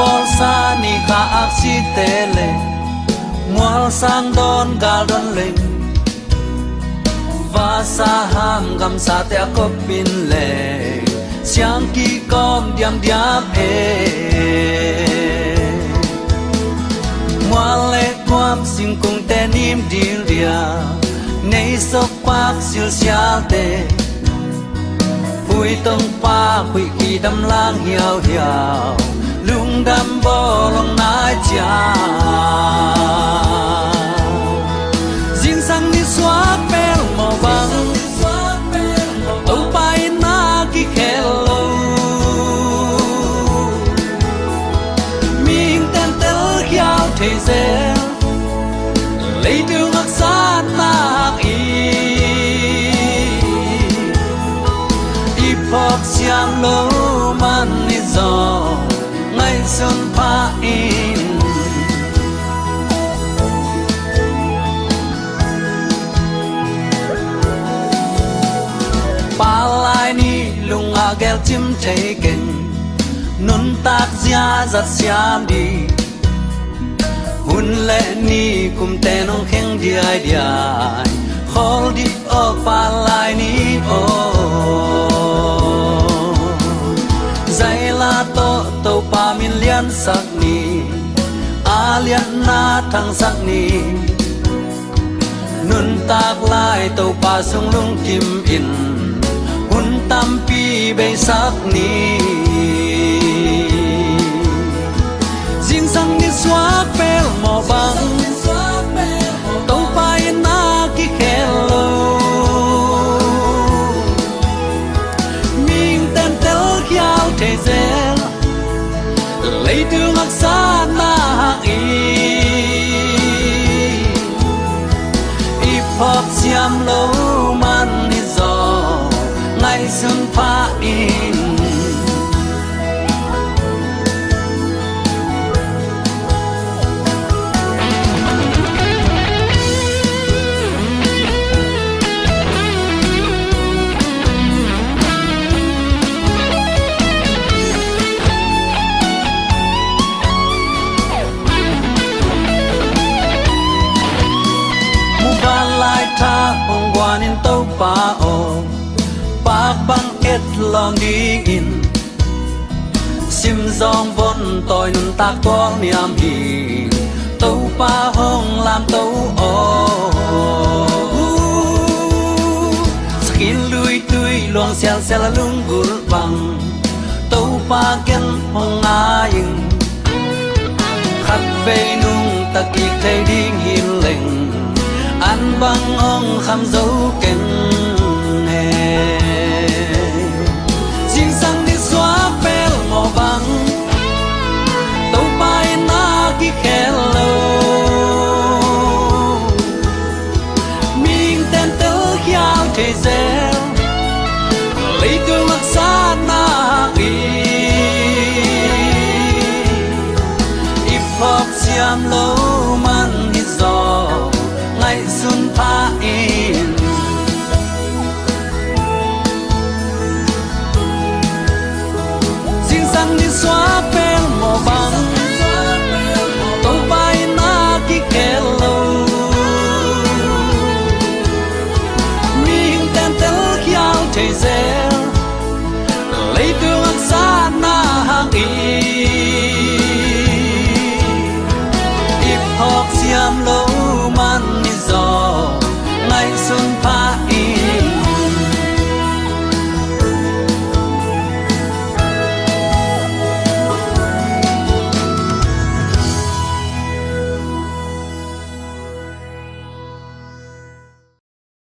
bol sa ni kha aksi tele mual sang don gal don leng và sa ham gam sa te ko pin le siang ki kom diam diam mual le kwam sing kung te nim dil dia nei sok pak sil sial te hui tông pa hui ki đâm lang hiao hiao lung đâm bò lòng nai cha riêng sang đi xóa pel màu vàng tàu bay na ki hello mình tên tel hiao thế giới lấy đường ngắc sát na Phật xiang lô man ni gió ngày xuân pha in pa lai ni lung a gel chim thấy kinh nun tak zia giật xiam đi hun lệ ni kum te nong khen đi ai khol đi o pa lai ni o zai la to to pa min lian sak ni a lian na thang sak ni nun tak lai to pa sung lung kim in hun tam pi be sak ni jing sang ni xóa pel mo bang to pa na ki hello thế giới lấy đường ngắc xa na i pop xiam lâu man ni gió ngày xuân pha in tha hong quan in tàu pa o pak bang et long đi in sim dòng vốn tôi nun tak quang niam hi tàu pa hong làm tàu o skin lui tui luang xiang xe la lung gul bang tàu pa ken hong aing khát về nung ta kịp thấy đi hin lệnh anh băng ông khăm dấu kênh hè riêng sang đi xóa pel màu vàng tàu bay na ki hello mình tên tớ khiao thế giới lấy tương mặc xa na i pop xiam lâu man đi gió ngày xuân pha in riêng sang đi xóa pel màu vàng tàu bay na ki hello mình tên tớ khiao thế giới lấy đường xa na i pop xiam lo